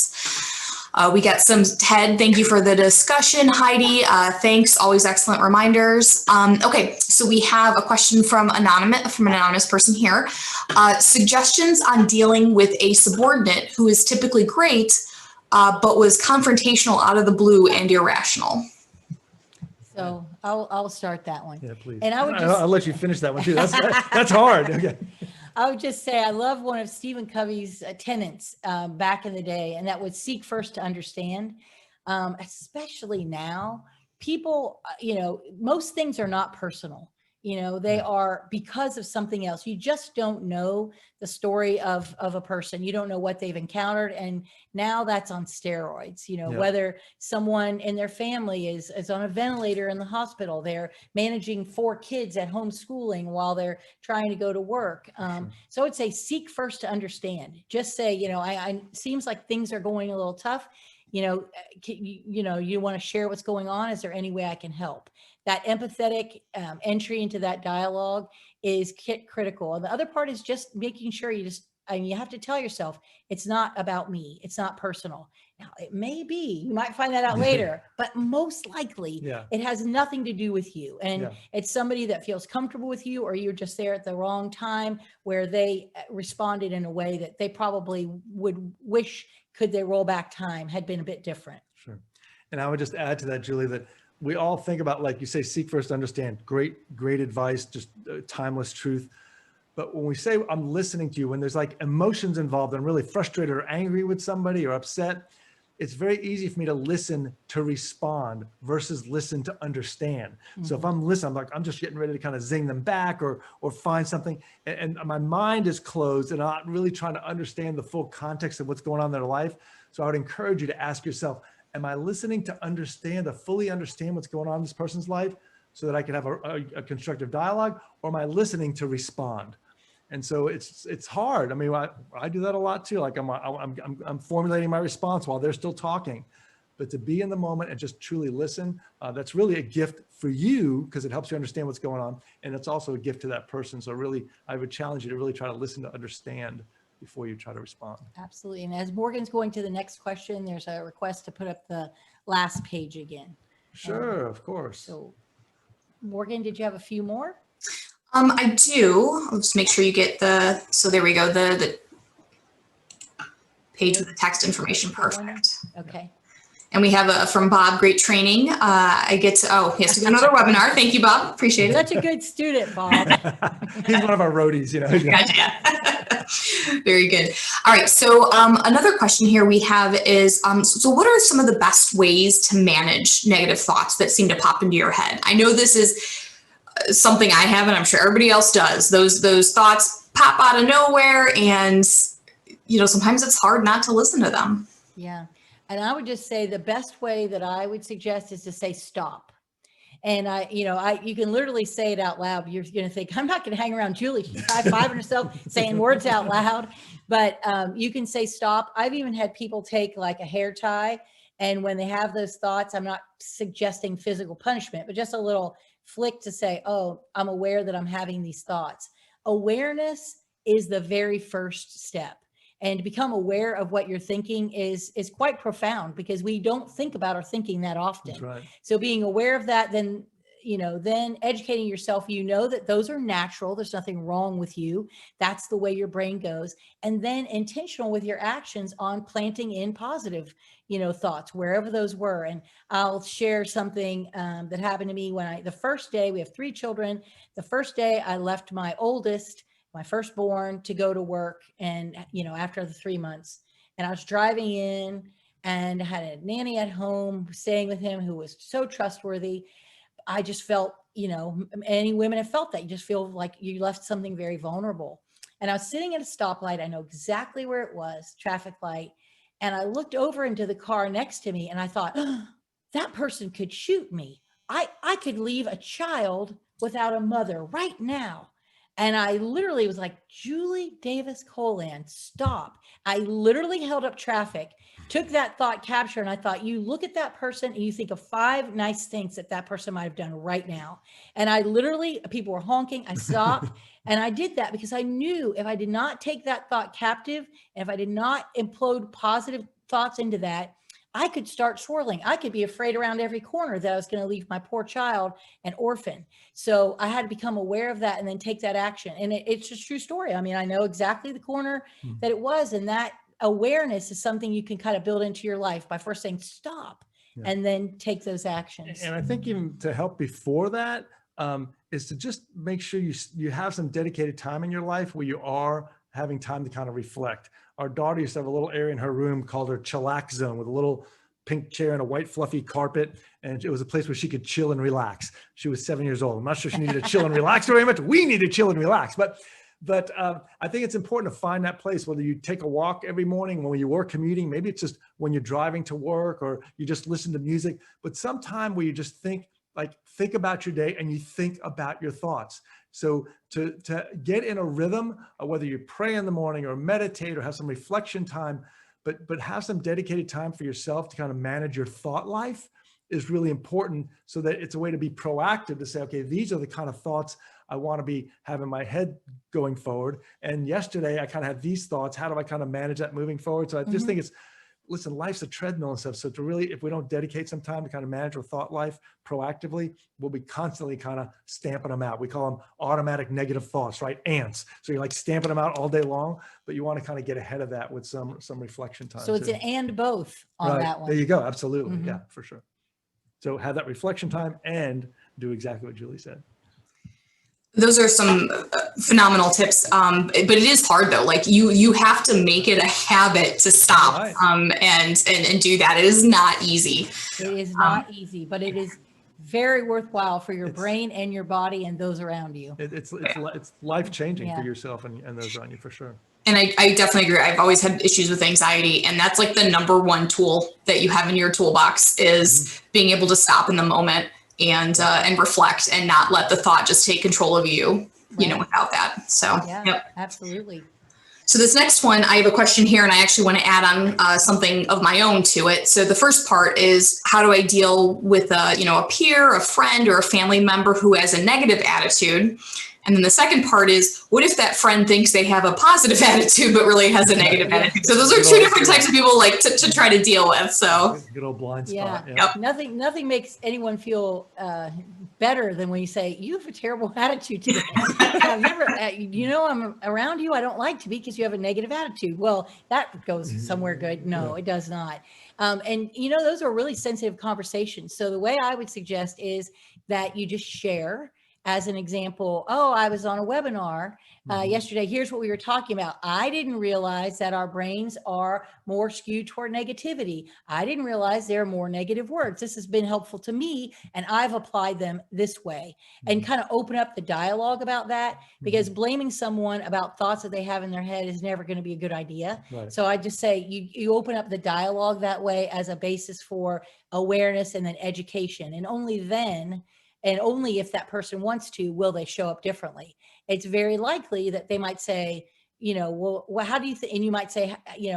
We got some Ted. Thank you for the discussion, Heidi. Thanks. Always excellent reminders. Okay, so we have a question from an anonymous person here. Suggestions on dealing with a subordinate who is typically great, but was confrontational out of the blue and irrational. So I'll start that one. Yeah, please. And I'll let you finish that one too. That's hard. Okay. I would just say I love one of Stephen Covey's tenets back in the day, and that would seek first to understand. Especially now, people, most things are not personal. They are because of something else. You just don't know the story of a person. You don't know what they've encountered. And now that's on steroids, whether someone in their family is on a ventilator in the hospital, they're managing 4 kids at home schooling while they're trying to go to work. So I would say seek first to understand. Just say, I seems like things are going a little tough. You want to share what's going on. Is there any way I can help? That empathetic entry into that dialogue is critical. And the other part is just making sure you just and you have to tell yourself, it's not about me. It's not personal. Now, it may be, you might find that out later, but most likely Yeah. it has nothing to do with you. And Yeah. it's somebody that feels comfortable with you, or you're just there at the wrong time where they responded in a way that they probably would wish, could they roll back time, had been a bit different. Sure. And I would just add to that, Julie, that we all think about, like you say, seek first, understand. Great advice, just timeless truth. But when we say I'm listening to you, when there's like emotions involved, I'm really frustrated or angry with somebody or upset, it's very easy for me to listen to respond versus listen to understand. So if I'm listening, I'm just getting ready to kind of zing them back or find something, and my mind is closed and I'm not really trying to understand the full context of what's going on in their life. So I would encourage you to ask yourself, am I listening to understand, to fully understand what's going on in this person's life so that I can have a constructive dialogue, or am I listening to respond? And so it's hard. I mean, I do that a lot too. Like I'm formulating my response while they're still talking, but to be in the moment and just truly listen, that's really a gift for you because it helps you understand what's going on. And it's also a gift to that person. So really, I would challenge you to really try to listen to understand before you try to respond. Absolutely. And as Morgan's going to the next question, there's a request to put up the last page again. Sure, of course. So Morgan, did you have a few more? I do. I'll just make sure you get so there we go, the page with the text information. Perfect. Okay. And we have from Bob, great training. I get to, he has to do another webinar. Thank you, Bob. Appreciate it. Such a good student, Bob. He's one of our roadies, you know. Gotcha. Very good. All right. So another question here we have is, so what are some of the best ways to manage negative thoughts that seem to pop into your head? I know this is something I have, and I'm sure everybody else does. Those thoughts pop out of nowhere, and sometimes it's hard not to listen to them. Yeah. And I would just say the best way that I would suggest is to say stop. And you can literally say it out loud. You're going to think, I'm not going to hang around Julie. She's high-fiving herself, saying words out loud. But you can say stop. I've even had people take like a hair tie, and when they have those thoughts, I'm not suggesting physical punishment, but just a little flick to say, oh, I'm aware that I'm having these thoughts. Awareness is the very first step. And to become aware of what you're thinking is quite profound, because we don't think about our thinking that often. That's right. So being aware of that, then educating yourself, that those are natural. There's nothing wrong with you. That's the way your brain goes. And then intentional with your actions on planting in positive, thoughts, wherever those were. And I'll share something that happened to me when the first day, we have 3 children. The first day I left my oldest, my firstborn, to go to work, and after the 3 months, and I was driving in and had a nanny at home staying with him who was so trustworthy. I just felt, any women have felt that. You just feel like you left something very vulnerable. And I was sitting at a stoplight. I know exactly where it was, traffic light. And I looked over into the car next to me, and I thought, oh, that person could shoot me. I could leave a child without a mother right now. And I literally was like, Julie Davis-Colan, stop. I literally held up traffic, took that thought capture, and I thought, you look at that person and you think of 5 nice things that person might have done right now. And I literally, people were honking, I stopped, and I did that because I knew if I did not take that thought captive, and if I did not implode positive thoughts into that, I could start swirling. I could be afraid around every corner that I was going to leave my poor child an orphan. So I had to become aware of that and then take that action. And it's a true story. I mean, I know exactly the corner that it was. And that awareness is something you can kind of build into your life by first saying stop, and then take those actions. And I think even to help before that is to just make sure you have some dedicated time in your life where you are having time to kind of reflect. Our daughter used to have a little area in her room called her chillax zone, with a little pink chair and a white fluffy carpet. And it was a place where she could chill and relax. She was 7 years old. I'm not sure she needed to chill and relax very much. We need to chill and relax. But I think it's important to find that place, whether you take a walk every morning, when you were commuting, maybe it's just when you're driving to work, or you just listen to music, but sometime where you just think about your day and you think about your thoughts. So to get in a rhythm, whether you pray in the morning or meditate or have some reflection time, but have some dedicated time for yourself to kind of manage your thought life is really important, so that it's a way to be proactive, to say, okay, these are the kind of thoughts I want to be having my head going forward. And yesterday I kind of had these thoughts. How do I kind of manage that moving forward? So I just think it's, listen, life's a treadmill and stuff. So to really, if we don't dedicate some time to kind of manage our thought life proactively, we'll be constantly kind of stamping them out. We call them automatic negative thoughts, right? Ants. So you're like stamping them out all day long, but you want to kind of get ahead of that with some reflection time. So it's too. an and both on that one. There you go. Absolutely. Mhm. Yeah, for sure. So have that reflection time and do exactly what Julie said. Those are some phenomenal tips. But it is hard though. Like you have to make it a habit to stop Right. and do that. It is not easy. It is not easy, but it is very worthwhile for your brain and your body and those around you. It's life-changing Yeah. for yourself and those around you, for sure. And I definitely agree. I've always had issues with anxiety, and that's like the number one tool that you have in your toolbox is being able to stop in the moment and reflect and not let the thought just take control of you, you know, Right. without that. So, Yeah, yep. absolutely. So this next one, I have a question here, and I actually want to add on something of my own to it. So the first part is, how do I deal with a peer, a friend, or a family member who has a negative attitude? And then the second part is, what if that friend thinks they have a positive attitude, but really has a negative attitude? So those are two different types of people like to try to deal with. So Good old blind Yeah. spot. Yeah. Yep. Nothing makes anyone feel better than when you say, you have a terrible attitude today. I've never, I'm around you. I don't like to be because you have a negative attitude. Well, that goes somewhere good. No, it does not. And those are really sensitive conversations. So the way I would suggest is that you just share. As an example, I was on a webinar yesterday. Here's what we were talking about. I didn't realize that our brains are more skewed toward negativity. I didn't realize there are more negative words. This has been helpful to me, and I've applied them this way. And kind of open up the dialogue about that, because blaming someone about thoughts that they have in their head is never going to be a good idea. Right. So I just say you open up the dialogue that way as a basis for awareness and then education. And only then, and only if that person wants to, will they show up differently. It's very likely that they might say, well, how do you think? And you might say,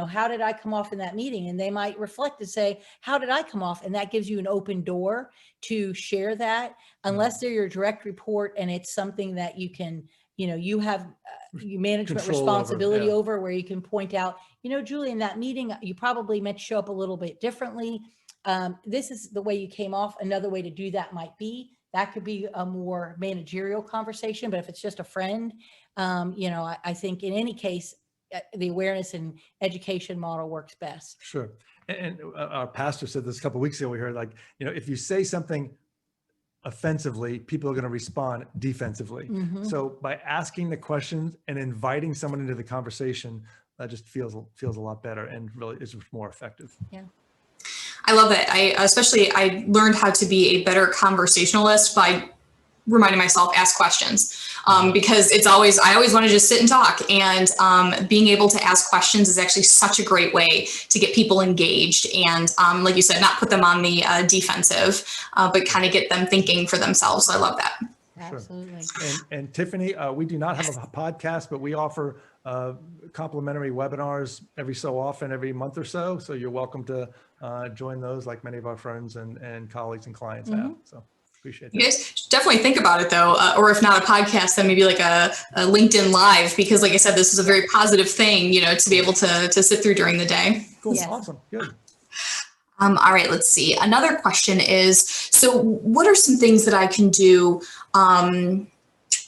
how did I come off in that meeting? And they might reflect and say, how did I come off? And that gives you an open door to share that, unless they're your direct report and it's something that you can, you have management Control responsibility over, over, where you can point out, Julie, in that meeting, you probably meant to show up a little bit differently. This is the way you came off. Another way to do that might be, that could be a more managerial conversation. But if it's just a friend, I think in any case, the awareness and education model works best. Sure. And our pastor said this a couple of weeks ago. We heard, like, if you say something offensively, people are going to respond defensively. So by asking the questions and inviting someone into the conversation, that just feels a lot better and really is more effective. Yeah. I love that. I learned how to be a better conversationalist by reminding myself, ask questions, because I always want to just sit and talk, and being able to ask questions is actually such a great way to get people engaged. And like you said, not put them on the defensive, but kind of get them thinking for themselves. So I love that. Absolutely. And Tiffany, we do not have a podcast, but we offer complimentary webinars every so often, every month or so. So you're welcome to join those, like many of our friends and colleagues and clients have. So appreciate that. You guys should definitely think about it though, or if not a podcast, then maybe like a LinkedIn Live, because like I said, this is a very positive thing, to be able to sit through during the day. Cool. Yes. Awesome. Good. All right, let's see. Another question is, so what are some things that I can do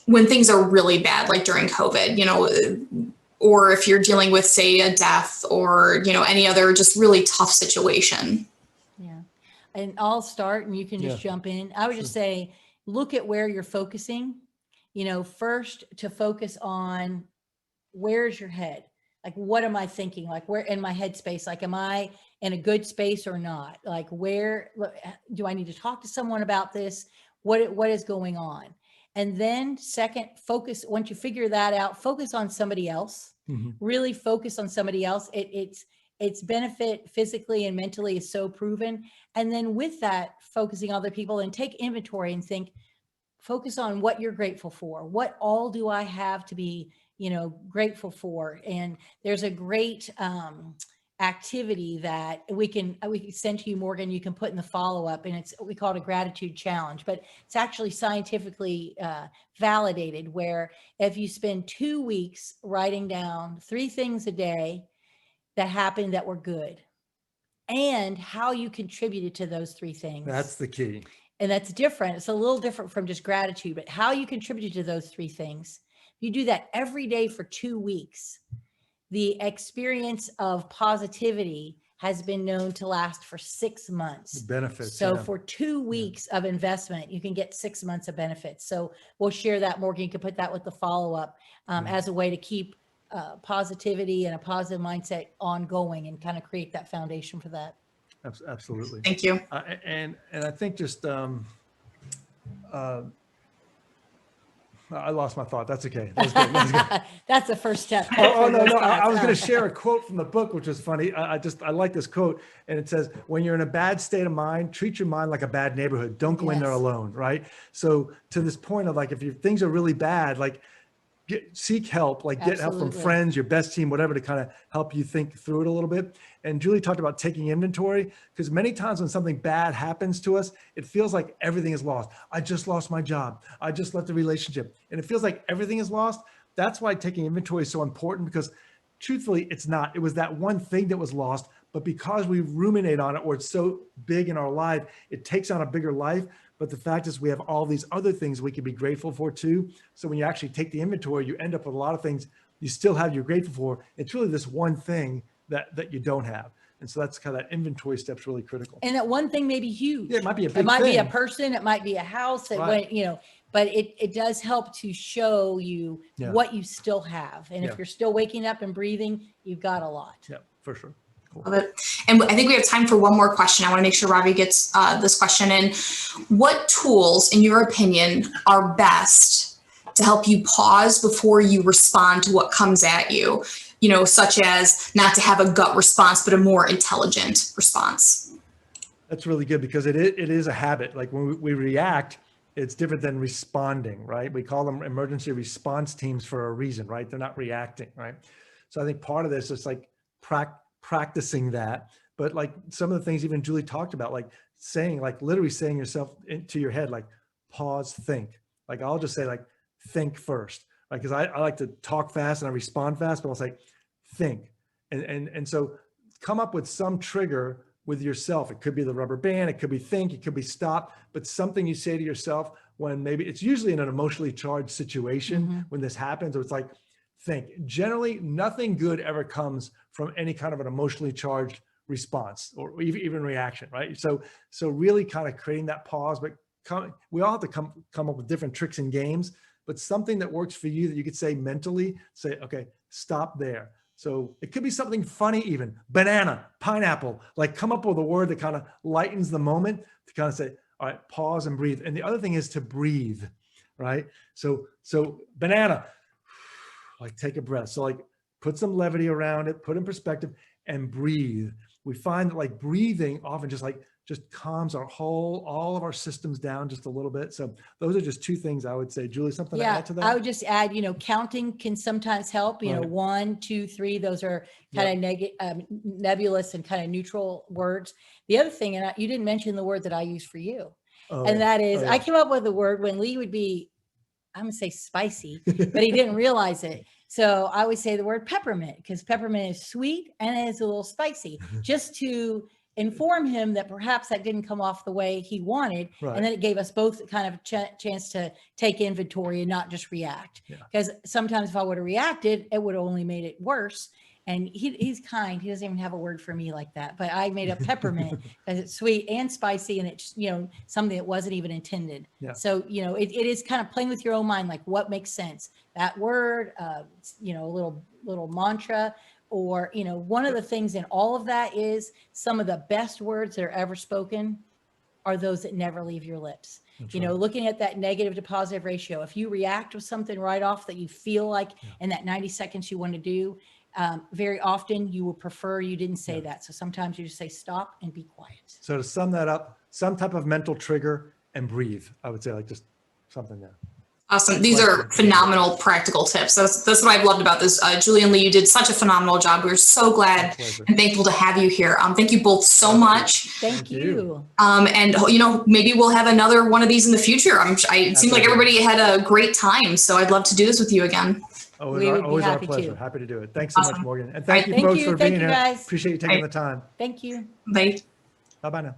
when things are really bad, like during COVID, or if you're dealing with, say, a death or, any other just really tough situation? Yeah. And I'll start and you can just jump in. I would just say, look at where you're focusing, first to focus on, where's your head? Like, what am I thinking? Like, where in my headspace? Like, am I in a good space or not? Like, where do I need to talk to someone about this? What is going on? And then second, focus, once you figure that out, focus on somebody else, really focus on somebody else. Its benefit physically and mentally is so proven. And then with that, focusing on other people, and take inventory and focus on what you're grateful for. What all do I have to be, grateful for? And there's a great activity that we can send to you, Morgan. You can put in the follow-up, and we call it a gratitude challenge, but it's actually scientifically validated, where if you spend 2 weeks writing down 3 things a day that happened that were good and how you contributed to those 3 things. That's the key. And that's different. It's a little different from just gratitude, but how you contributed to those 3 things. You do that every day for 2 weeks. The experience of positivity has been known to last for 6 months. The benefits. So yeah. for 2 weeks of investment, you can get 6 months of benefits. So we'll share that, Morgan. You can put that with the follow-up as a way to keep positivity and a positive mindset ongoing and kind of create that foundation for that. Absolutely. Thank you. And I think just, I lost my thought. That's okay. That's good. That's good. That's the first step. Oh, no. I was going to share a quote from the book, which was funny. I like this quote. And it says, when you're in a bad state of mind, treat your mind like a bad neighborhood. Don't go in there alone. Right. So to this point of like, if things are really bad, like seek help, like get help from friends, your best team, whatever, to kind of help you think through it a little bit. And Julie talked about taking inventory, because many times when something bad happens to us, it feels like everything is lost. I just lost my job. I just left the relationship. And it feels like everything is lost. That's why taking inventory is so important, because truthfully, it's not. It was that one thing that was lost, but because we ruminate on it, or it's so big in our life, it takes on a bigger life. But the fact is, we have all these other things we can be grateful for too. So when you actually take the inventory, you end up with a lot of things you still have you're grateful for. It's really this one thing that you don't have. And so that's kind of that inventory step's really critical. And that one thing may be huge. Yeah, it might be a big It might thing. be a person, it might be a house, that Right. went, but it does help to show you what you still have. And if you're still waking up and breathing, you've got a lot. Yeah, for sure. Cool. Love it. And I think we have time for one more question. I want to make sure Robbie gets this question in. What tools, in your opinion, are best to help you pause before you respond to what comes at you? Such as not to have a gut response, but a more intelligent response. That's really good, because it is a habit. Like when we react, it's different than responding, right? We call them emergency response teams for a reason, right? They're not reacting, right? So I think part of this is like practicing that. But like some of the things even Julie talked about, like literally saying yourself into your head, like pause, think. Like I'll just say like, think first. Like, cause I like to talk fast and I respond fast, but I'll say, think. And so come up with some trigger with yourself. It could be the rubber band, it could be think, it could be stop, but something you say to yourself when maybe it's usually in an emotionally charged situation when this happens, or it's like, think. Generally, nothing good ever comes from any kind of an emotionally charged response or even reaction, right? So really kind of creating that pause, but we all have to come up with different tricks and games, but something that works for you that you could say mentally, say, okay, stop there. So it could be something funny, even banana, pineapple, like come up with a word that kind of lightens the moment to kind of say, all right, pause and breathe. And the other thing is to breathe, right? So banana, like take a breath. So like put some levity around it, put in perspective and breathe. We find that like breathing often just calms all of our systems down just a little bit. So those are just 2 things I would say. Julie, something to add to that? I would just add, counting can sometimes help, 1, 2, 3, those are kind of nebulous and kind of neutral words. The other thing, and you didn't mention the word that I use for you. And that is, I came up with the word when Lee would be, I'm gonna say spicy, but he didn't realize it. So I would say the word peppermint, because peppermint is sweet and it is a little spicy, just to inform him that perhaps that didn't come off the way he wanted. Right. And then it gave us both kind of a chance to take inventory and not just react. Because sometimes if I would have reacted, it would have only made it worse. And he's kind. He doesn't even have a word for me like that. But I made a peppermint because it's sweet and spicy, and it's something that wasn't even intended. Yeah. So it is kind of playing with your own mind, like what makes sense. That word, a little mantra, or one of the things in all of that is some of the best words that are ever spoken are those that never leave your lips. That's right. Looking at that negative to positive ratio. If you react with something right off that you feel like in that 90 seconds you want to do. Very often you will prefer you didn't say that. So sometimes you just say stop and be quiet. So to sum that up, some type of mental trigger and breathe. I would say like just something there. Awesome. These are phenomenal practical tips. That's what I've loved about this. Julie and Lee, you did such a phenomenal job. We're so glad and thankful to have you here. Thank you both so much. Thank you. And maybe we'll have another one of these in the future. It seemed like everybody had a great time. So I'd love to do this with you again. Always our pleasure. Happy to do it. Thanks so much, Morgan. And thank you folks for being here. Guys. Appreciate you taking the time. Thank you. Bye. Bye-bye now.